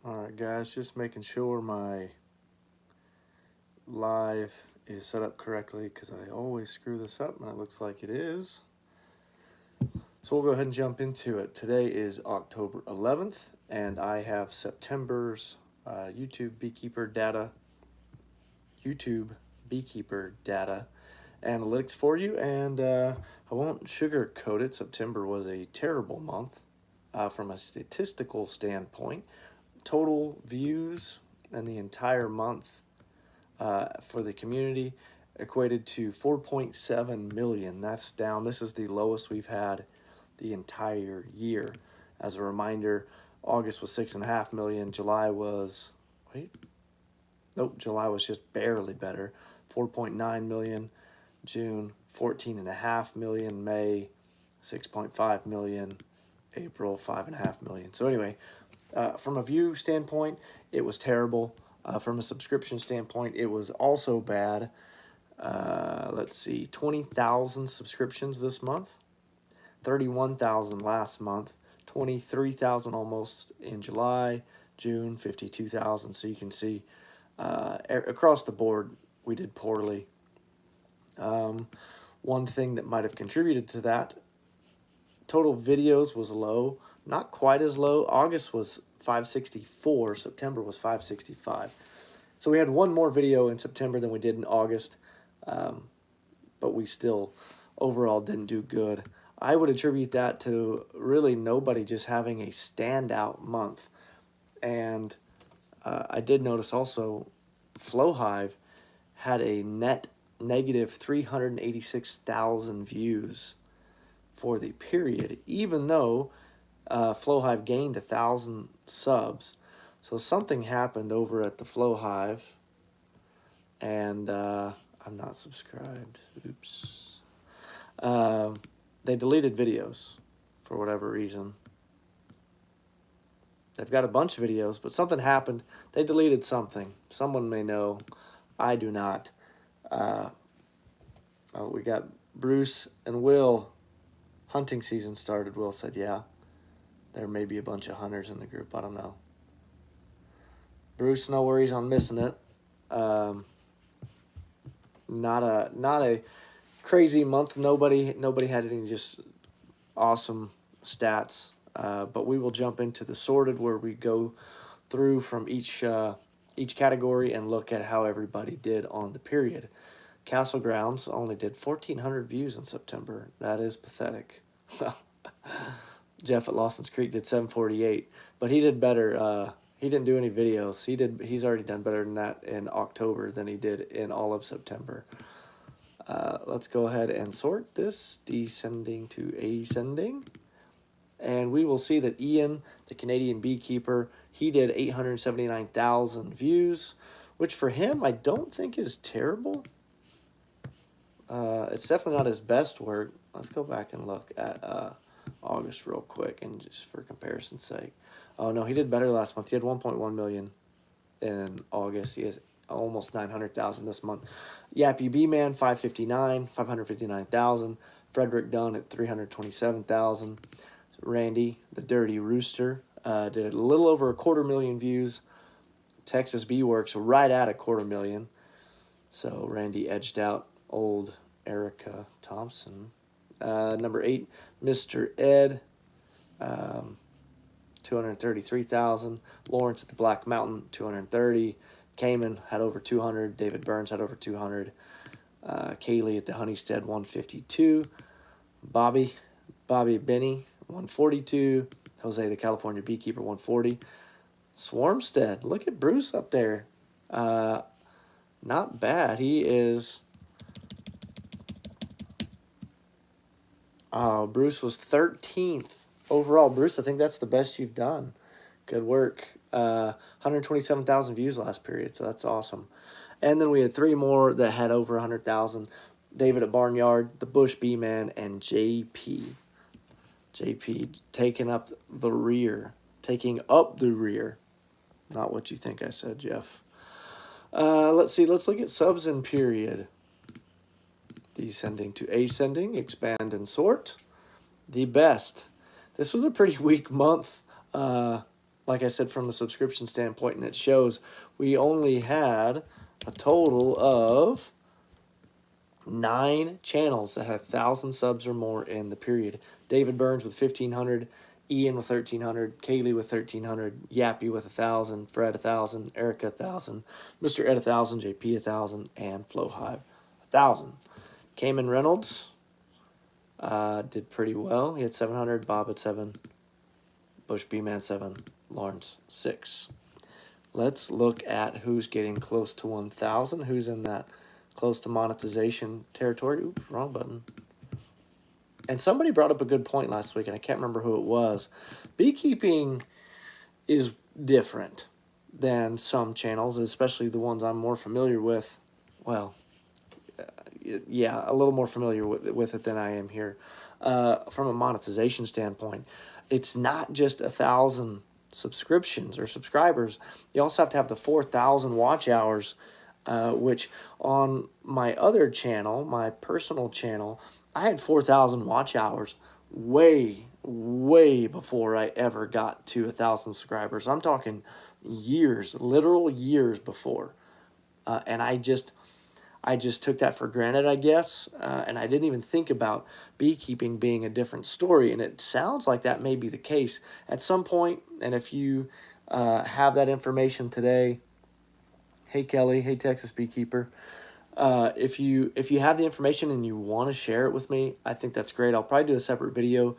Alright guys, just making sure my live is set up correctly because I always screw this up and it looks like it is. So we'll go ahead and jump into it. Today is October 11th and I have September's YouTube Beekeeper data analytics for you, and I won't sugarcoat it. September was a terrible month from a statistical standpoint. Total views in the entire month for the community equated to 4.7 million. That's down. This is the lowest we've had the entire year. As a reminder, August was 6.5 million. July was, July was just barely better, 4.9 million. June, 14.5 million. May, 6.5 million. April, 5.5 million. So anyway, from a view standpoint, it was terrible. From a subscription standpoint, it was also bad. Let's see, 20,000 subscriptions this month, 31,000 last month, 23,000 almost in July, June, 52,000. So you can see across the board, we did poorly. One thing that might have contributed to that, total videos was low, not quite as low. August was 564, September was 565. So we had one more video in September than we did in August, but we still overall didn't do good. I would attribute that to really nobody just having a standout month. And I did notice also FlowHive had a net negative 386,000 views for the period, even though FlowHive gained 1,000 subs. So something happened over at the FlowHive, and I'm not subscribed. Oops. They deleted videos for whatever reason. They've got a bunch of videos, but something happened. They deleted something. Someone may know. I do not. We got Bruce and Will. Hunting season started. Will said, yeah. There may be a bunch of hunters in the group. I don't know. Bruce, no worries on missing it. Not a crazy month. Nobody had any just awesome stats. But we will jump into the sorted, where we go through from each category and look at how everybody did on the period. Castle Grounds only did 1,400 views in September. That is pathetic. Jeff at Lawson's Creek did 748, but he did better. He didn't do any videos. He's already done better than that in October than he did in all of September. Let's go ahead and sort this, descending to ascending. And we will see that Ian, the Canadian beekeeper, he did 879,000 views, which for him I don't think is terrible. It's definitely not his best work. Let's go back and look at August real quick, and just for comparison's sake. Oh no, he did better last month. He had 1.1 million in August. He has almost 900,000 this month. Yappy B-Man, 559,000. Frederick Dunn at 327,000. Randy, the Dirty Rooster, did a little over 250,000 views. Texas Bee Works right at 250,000. So Randy edged out old Erica Thompson. Number 8, Mr. Ed, 233,000. Lawrence at the Black Mountain, 230. Cayman had over 200. David Burns had over 200. Kaylee at the Honeystead, 152. Bobby Benny, 142. Jose the California Beekeeper, 140. Swarmstead, look at Bruce up there. Not bad. He is... Bruce was 13th overall. Bruce, I think that's the best you've done. Good work. 127,000 views last period, so that's awesome. And then we had 3 more that had over 100,000. David at Barnyard, the Bush Bee Man, and JP. JP taking up the rear. Not what you think I said, Jeff. Let's see. Let's look at subs in period. Descending to ascending, expand and sort. The best. This was a pretty weak month. like I said, from the subscription standpoint, and it shows we only had a total of 9 channels that had 1,000 subs or more in the period. David Burns with 1,500, Ian with 1,300, Kaylee with 1,300, Yappy with 1,000, Fred 1,000, Erica 1,000, Mr. Ed 1,000, JP 1,000, and Flowhive 1,000. Cayman Reynolds did pretty well. He had 700, Bob at 7, Bush B-Man 7, Lawrence 6. Let's look at who's getting close to 1,000, who's in that close to monetization territory. Oops, wrong button. And somebody brought up a good point last week, and I can't remember who it was. Beekeeping is different than some channels, especially the ones I'm more familiar with. Well, yeah, a little more familiar with it than I am here. From a monetization standpoint, it's not just 1,000 subscriptions or subscribers. You also have to have the 4,000 watch hours, which on my other channel, my personal channel, I had 4,000 watch hours way before I ever got to 1,000 subscribers. I'm talking years, literal years before. And I just took that for granted, I guess, and I didn't even think about beekeeping being a different story, and it sounds like that may be the case at some point. And if you have that information today, hey Kelly, hey Texas Beekeeper, if you have the information and you want to share it with me, I think that's great. I'll probably do a separate video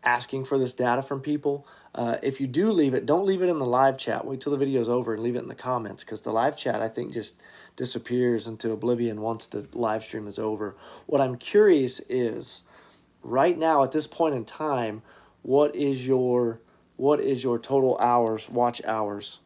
asking for this data from people. If you do leave it, don't leave it in the live chat. Wait till the video's over and leave it in the comments, because the live chat, I think, just disappears into oblivion once the live stream is over. What I'm curious is, right now at this point in time, what is your total hours, watch hours?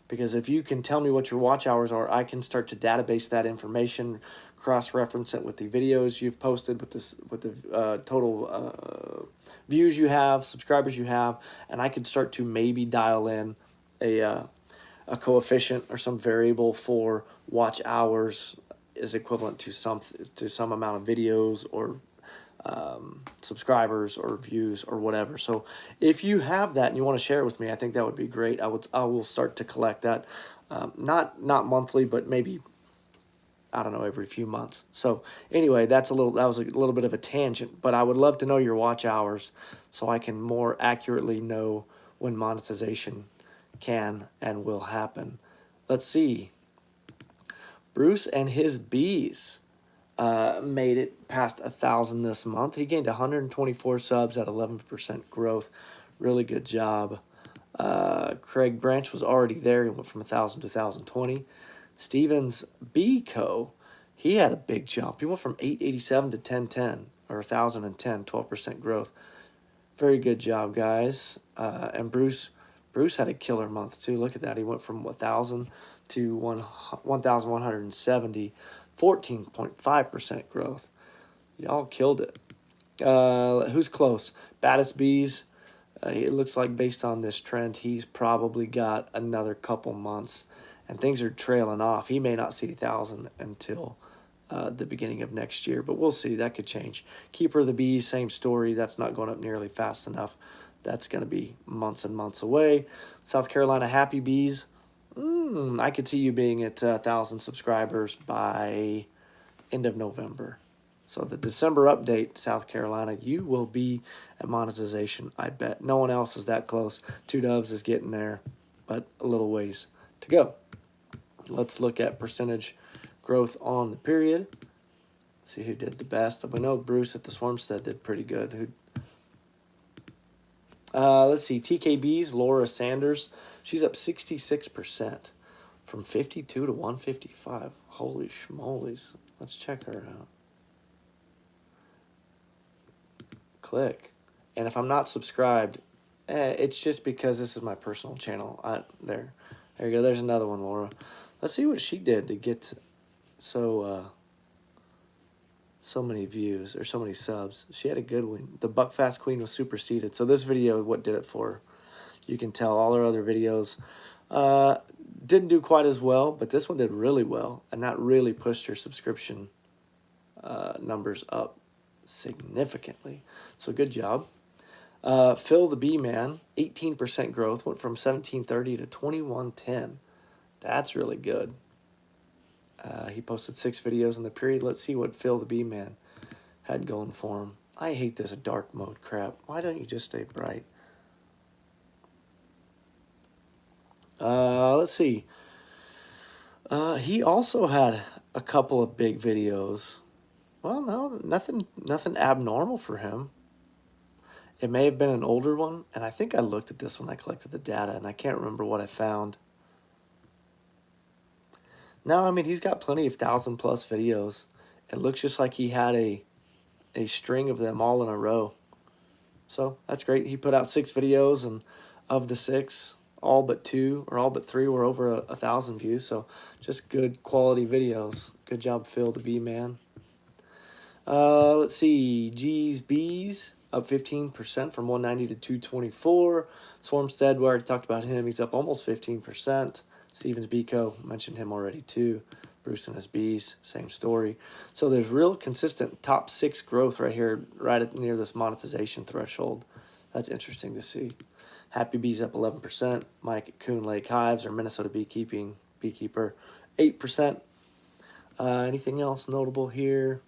Because if you can tell me what your watch hours are, I can start to database that information, cross-reference it with the videos you've posted, with the total views you have, subscribers you have, and I could start to maybe dial in a coefficient or some variable for watch hours is equivalent to some amount of videos or subscribers or views or whatever. So if you have that and you want to share it with me, I think that would be great. I will start to collect that, not monthly, but maybe, I don't know, every few months. So anyway, that was a little bit of a tangent, but I would love to know your watch hours so I can more accurately know when monetization can and will happen. Let's see. Bruce and his bees made it past 1,000 this month. He gained 124 subs at 11% growth. Really good job. Craig Branch was already there. He went from 1,000 to 1,020. Stevens B Co. He had a big jump. He went from 887 to 1010, or 1,010, 12% growth. Very good job, guys. And Bruce had a killer month too. Look at that. He went from 1,000 to 1,170, 14.5% growth. Y'all killed it. Who's close? Baddest Bees. It looks like, based on this trend, he's probably got another couple months, and things are trailing off. He may not see 1,000 until the beginning of next year, but we'll see. That could change. Keeper of the Bees, same story. That's not going up nearly fast enough. That's going to be months and months away. South Carolina Happy Bees. I could see you being at 1,000 subscribers by end of November. So the December update, South Carolina, you will be at monetization, I bet. No one else is that close. Two Doves is getting there, but a little ways to go. Let's look at percentage growth on the period. See who did the best. We know Bruce at the Swarmstead did pretty good. Let's see, TKB's Laura Sanders. She's up 66% from 52 to 155. Holy schmolies. Let's check her out. Click. And if I'm not subscribed, it's just because this is my personal channel. There you go. There's another one, Laura. Let's see what she did to get so many views or so many subs. She had a good one. The Buckfast Queen was superseded. So this video, what did it for her? You can tell all her other videos didn't do quite as well, but this one did really well, and that really pushed her subscription numbers up significantly. So good job. Phil the Bee Man, 18% growth, went from 1730 to 2110. That's really good. He posted 6 videos in the period. Let's see what Phil the Bee Man had going for him. I hate this dark mode crap. Why don't you just stay bright? Let's see. He also had a couple of big videos. Well, no, nothing abnormal for him. It may have been an older one, and I think I looked at this when I collected the data, and I can't remember what I found. No, I mean, he's got plenty of 1,000+ videos. It looks just like he had a string of them all in a row. So that's great. He put out 6 videos, and of the 6, all but 2 or all but 3 were over 1,000 views. So just good quality videos. Good job, Phil the Bee Man. Let's see. G's Bees up 15% from 190 to 224. Swarmstead, we already talked about him. He's up almost 15%. Stevens Beco, mentioned him already too. Bruce and his bees, same story. So there's real consistent top 6 growth right here, right near this monetization threshold. That's interesting to see. Happy Bees up 11%. Mike at Coon Lake Hives or Minnesota Beekeeper, 8%. Anything else notable here?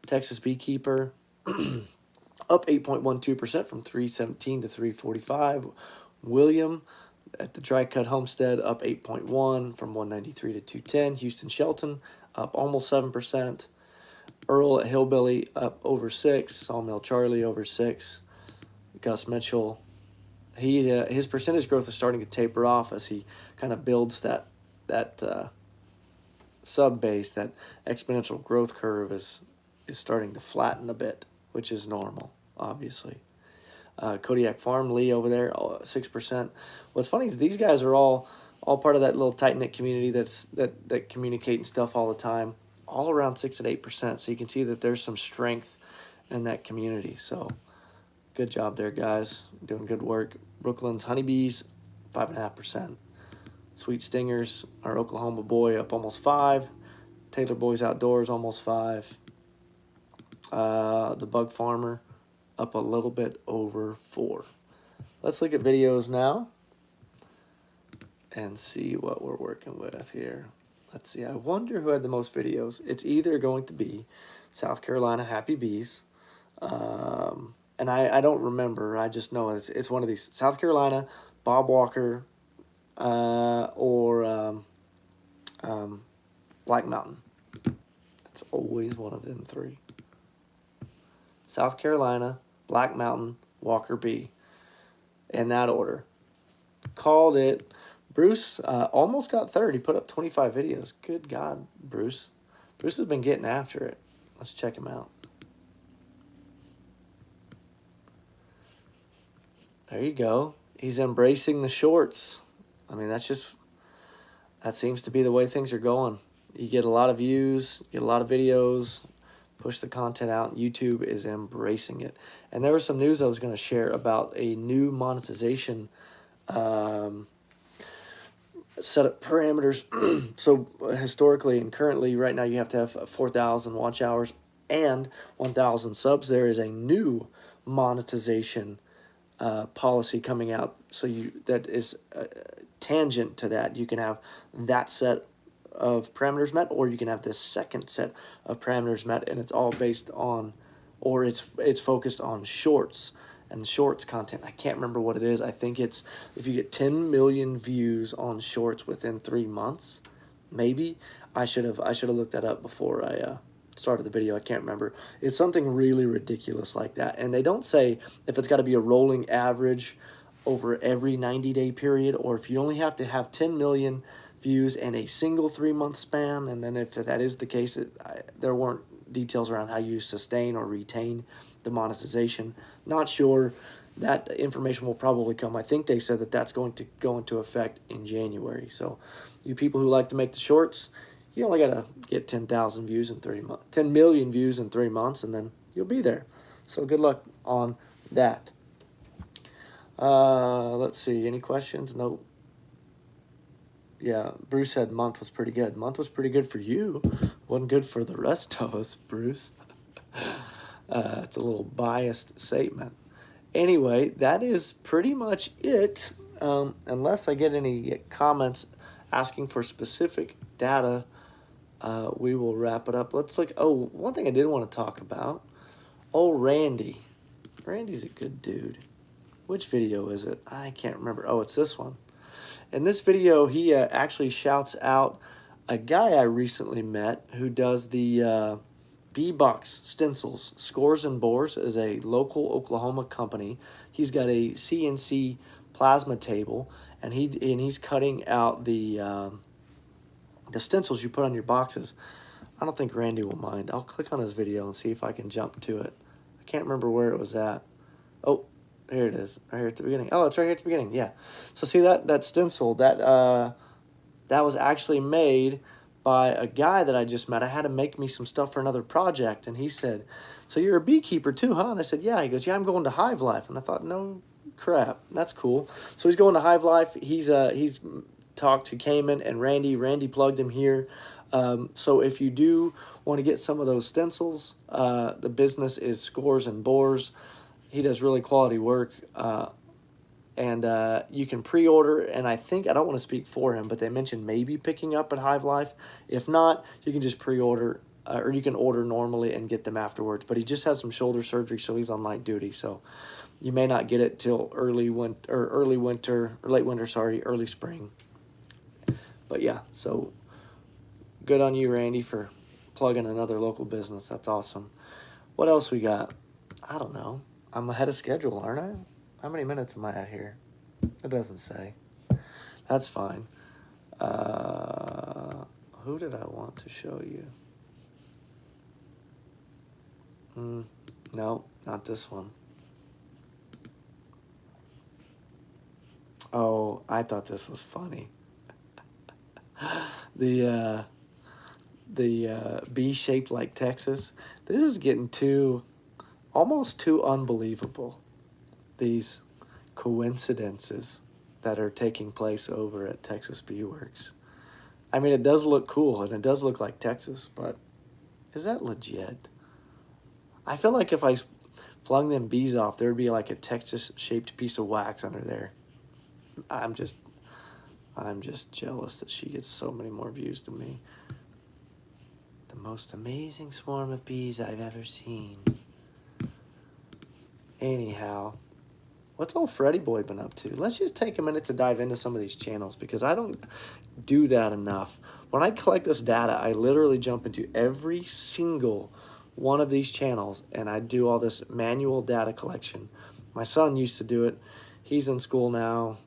Texas Beekeeper up 8.12% from 317 to 345. William at the Dry Cut Homestead up 8.1 from 193 to 210. Houston Shelton up almost 7%. Earl at Hillbilly up over 6. Sawmill Charlie over 6. Gus Mitchell, his percentage growth is starting to taper off as he kind of builds that sub base. That exponential growth curve is starting to flatten a bit, which is normal, obviously. Kodiak Farm, Lee over there, 6%. What's funny is these guys are all part of that little tight-knit community that communicate and stuff all the time, all around 6 and 8%. So you can see that there's some strength in that community. So good job there, guys. Doing good work. Brooklyn's Honeybees, 5.5%. Sweet Stingers, our Oklahoma boy, up almost 5. Taylor Boys Outdoors, almost 5. The Bug Farmer, up a little bit over 4. Let's look at videos now and see what we're working with here. Let's see. I wonder who had the most videos. It's either going to be South Carolina Happy Bees, and I don't remember. I just know it's one of these. South Carolina, Bob Walker, or Black Mountain. It's always one of them 3. South Carolina, Black Mountain, Walker B. In that order. Called it. Bruce almost got 3rd. He put up 25 videos. Good God, Bruce. Bruce has been getting after it. Let's check him out. There you go. He's embracing the shorts. I mean, that seems to be the way things are going. You get a lot of views, you get a lot of videos, push the content out. YouTube is embracing it. And there was some news I was going to share about a new monetization set of parameters. So historically and currently right now you have to have 4,000 watch hours and 1,000 subs. There is a new monetization policy coming out. So that is tangent to that. You can have that set of parameters met, or you can have this second set of parameters met, and it's all based on, or it's focused on shorts and shorts content. I can't remember what it is. I think it's if you get 10 million views on shorts within 3 months, maybe. I should have looked that up before I started the video. I can't remember. It's something really ridiculous like that, and they don't say if it's got to be a rolling average over every 90-day period, or if you only have to have 10 million views in a single 3-month span. And then if that is the case, there weren't details around how you sustain or retain the monetization. Not sure. That information will probably come. I think they said that that's going to go into effect in January. So you people who like to make the shorts, you only got to get 10,000 views in 3 months, 10 million views in 3 months, and then you'll be there. So good luck on that. Let's see. Any questions? No. Yeah, Bruce said month was pretty good. Month was pretty good for you. Wasn't good for the rest of us, Bruce. It's a little biased statement. Anyway, that is pretty much it. Unless I get any comments asking for specific data, we will wrap it up. Let's look. Oh, one thing I did want to talk about. Oh, Randy. Randy's a good dude. Which video is it? I can't remember. Oh, it's this one. In this video, he actually shouts out a guy I recently met who does the B-Box stencils. Scores and Bores is a local Oklahoma company. He's got a CNC plasma table, and he's cutting out the stencils you put on your boxes. I don't think Randy will mind. I'll click on his video and see if I can jump to it. I can't remember where it was at. Oh, here it is, right here at the beginning. Oh, it's right here at the beginning, yeah. So see that stencil, that was actually made by a guy that I just met. I had to make me some stuff for another project, and he said, so you're a beekeeper too, huh? And I said, yeah. He goes, yeah, I'm going to Hive Life. And I thought, no crap, that's cool. So he's going to Hive Life. He's talked to Cayman and Randy. Randy plugged him here. So if you do want to get some of those stencils, the business is Scores and Bores. He does really quality work, and you can pre-order, and I don't want to speak for him, but they mentioned maybe picking up at Hive Life. If not, you can just pre-order, or you can order normally and get them afterwards. But he just had some shoulder surgery, so he's on light duty, so you may not get it till early spring. But yeah, so good on you, Randy, for plugging another local business. That's awesome. What else we got? I don't know. I'm ahead of schedule, aren't I? How many minutes am I at here? It doesn't say. That's fine. Who did I want to show you? No, not this one. Oh, I thought this was funny. The bee shaped like Texas. This is getting almost too unbelievable. These coincidences that are taking place over at Texas Bee Works. I mean, it does look cool, and it does look like Texas, but is that legit? I feel like if I flung them bees off, there would be like a Texas-shaped piece of wax under there. I'm just jealous that she gets so many more views than me. The most amazing swarm of bees I've ever seen. Anyhow, what's old Freddy Boy been up to? Let's just take a minute to dive into some of these channels, because I don't do that enough. When I collect this data, I literally jump into every single one of these channels, and I do all this manual data collection. My son used to do it. He's in school now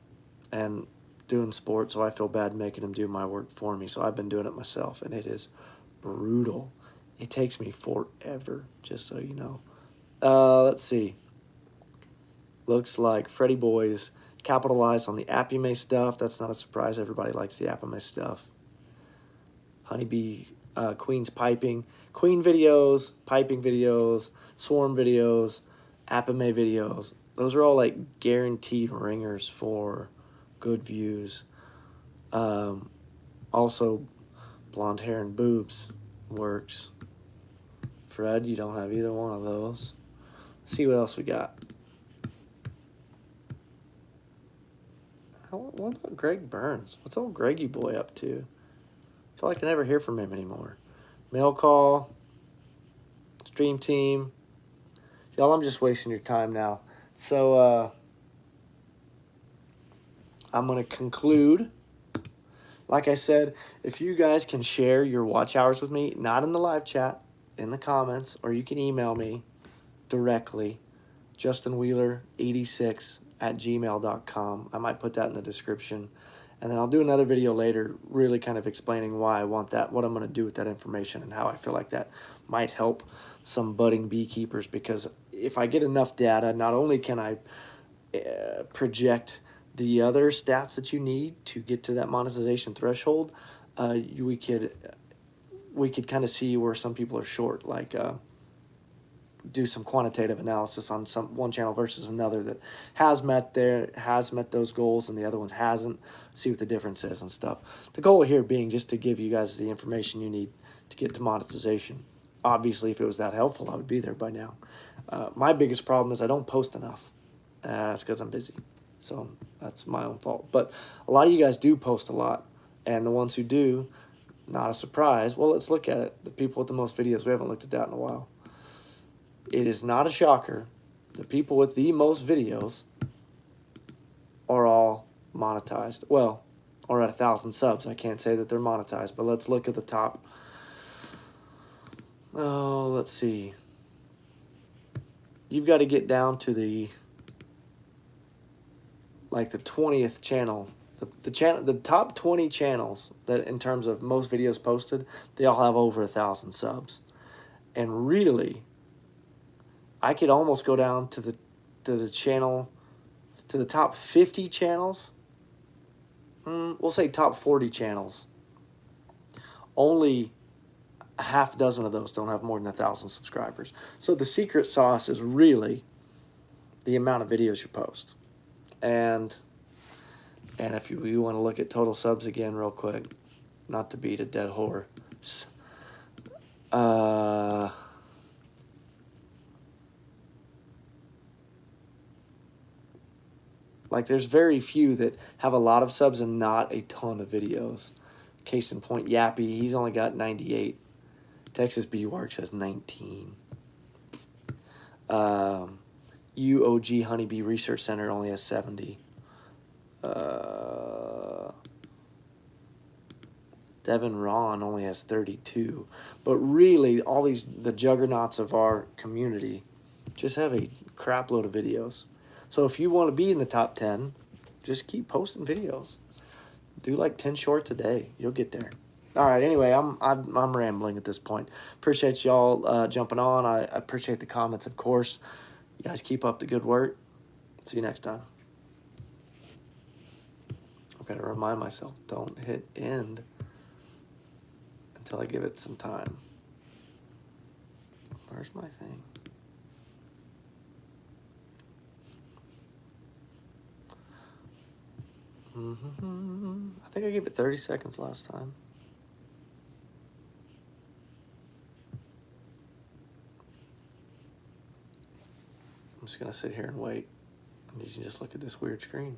and doing sports, so I feel bad making him do my work for me. So I've been doing it myself, and it is brutal. It takes me forever, just so you know. Let's see. Looks like Freddy Boy's capitalized on the Apime stuff. That's not a surprise. Everybody likes the Apime stuff. Honeybee Queen's piping. Queen videos, piping videos, swarm videos, Apime videos. Those are all like guaranteed ringers for good views. Also, blonde hair and boobs works. Fred, you don't have either one of those. Let's see what else we got. What about Greg Burns? What's old Greggy boy up to? I feel like I never hear from him anymore. Mail call, stream team. Y'all, I'm just wasting your time now. So, I'm going to conclude. Like I said, if you guys can share your watch hours with me, not in the live chat, in the comments, or you can email me directly, justinwheeler86@gmail.com. I might put that in the description. And then I'll do another video later really kind of explaining why I want that, what I'm going to do with that information, and how I feel like that might help some budding beekeepers. Because if I get enough data, not only can I project the other stats that you need to get to that monetization threshold, we could kind of see where some people are short, like do some quantitative analysis on one channel versus another that has met those goals and the other ones hasn't, see what the difference is and stuff. The goal here being just to give you guys the information you need to get to monetization. Obviously, if it was that helpful, I would be there by now. My biggest problem is I don't post enough. It's because I'm busy. So that's my own fault. But a lot of you guys do post a lot. And the ones who do, not a surprise. Well, let's look at it. The people with the most videos, we haven't looked at that in a while. It is not a shocker. The people with the most videos are all monetized. Well, or at 1,000 subs. I can't say that they're monetized, but let's look at the top. Oh, let's see. You've got to get down to the 20th channel. The top 20 channels that in terms of most videos posted, they all have over 1,000 subs. And really, I could almost go down to the channel, to the top 50 channels. We'll say top 40 channels. Only a half dozen of those don't have more than 1,000 subscribers. So the secret sauce is really the amount of videos you post. And if you want to look at total subs again real quick, not to beat a dead horse, like there's very few that have a lot of subs and not a ton of videos. Case in point, Yappy, he's only got 98. Texas Bee Works has 19. UOG Honeybee Research Center only has 70. Devin Ron only has 32. But really, all the juggernauts of our community just have a crap load of videos. So if you want to be in the top 10, just keep posting videos. Do like 10 shorts a day. You'll get there. All right, anyway, I'm rambling at this point. Appreciate y'all jumping on. I appreciate the comments, of course. You guys keep up the good work. See you next time. I've got to remind myself, don't hit end until I give it some time. Where's my thing? I think I gave it 30 seconds last time. I'm just going to sit here and wait. And you can just look at this weird screen.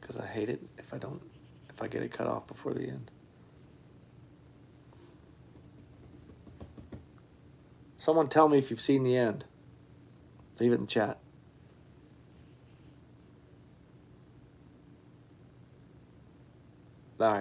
Because I hate it if I get it cut off before the end. Someone tell me if you've seen the end. Leave it in chat. All right.